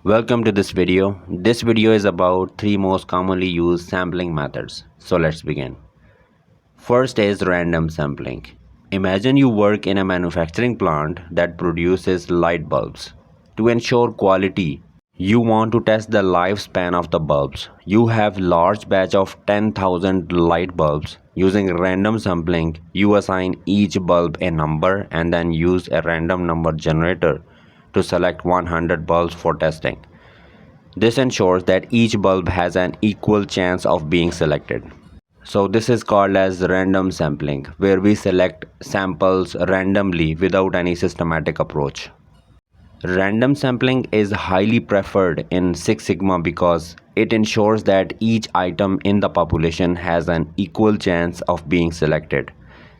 Welcome to this video. This video is about three most commonly used sampling methods. So let's begin. First is random sampling. Imagine you work in a manufacturing plant that produces light bulbs. To ensure quality, you want to test the lifespan of the bulbs. You have large batch of 10,000 light bulbs. Using random sampling, you assign each bulb a number and then use a random number generator to select 100 bulbs for testing. This ensures that each bulb has an equal chance of being selected. So this is called as random sampling, where we select samples randomly without any systematic approach. Random sampling is highly preferred in Six Sigma because it ensures that each item in the population has an equal chance of being selected.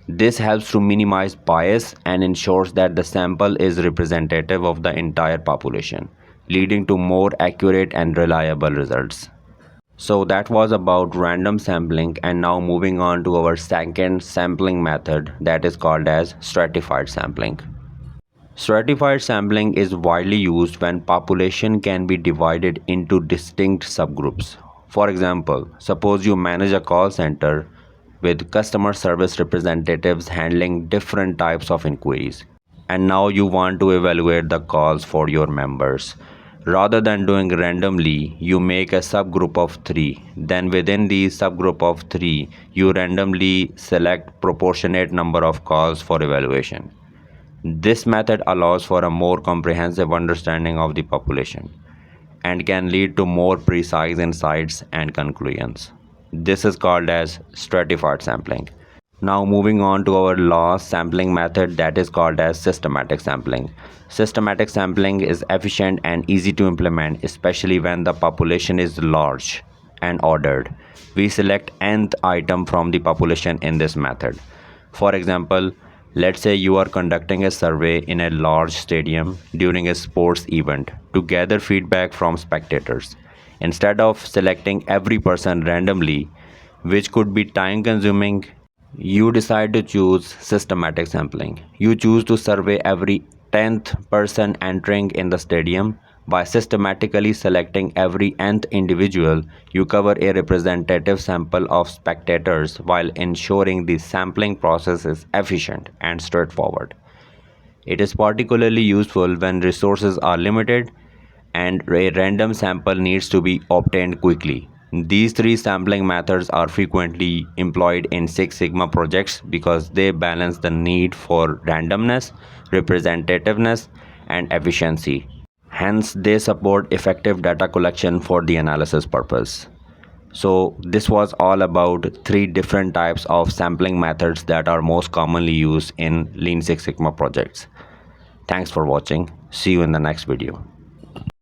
This helps to minimize bias and ensures that the sample is representative of the entire population, leading to more accurate and reliable results. So that was about random sampling, and now moving on to our second sampling method, that is called as stratified sampling. Stratified sampling is widely used when population can be divided into distinct subgroups. For example, suppose you manage a call center with customer service representatives handling different types of inquiries, and now you want to evaluate the calls for your members. Rather than doing randomly, you make a subgroup of 3. Then within the subgroup of 3, you randomly select proportionate number of calls for evaluation. This method allows for a more comprehensive understanding of the population and can lead to more precise insights and conclusions. This is called as stratified sampling. Now moving on to our last sampling method, that is called as systematic sampling. Systematic sampling is efficient and easy to implement, especially when the population is large and ordered. We select nth item from the population in this method. For example, let's say you are conducting a survey in a large stadium during a sports event to gather feedback from spectators. Instead of selecting every person randomly, which could be time consuming, you decide to choose systematic sampling. You choose to survey every 10th person entering in the stadium. By systematically selecting every nth individual, you cover a representative sample of spectators while ensuring the sampling process is efficient and straightforward. It is particularly useful when resources are limited and a random sample needs to be obtained quickly. These three sampling methods are frequently employed in Six Sigma projects because they balance the need for randomness, representativeness, and efficiency. Hence, they support effective data collection for the analysis purpose. So, this was all about three different types of sampling methods that are most commonly used in Lean Six Sigma projects. Thanks for watching. See you in the next video.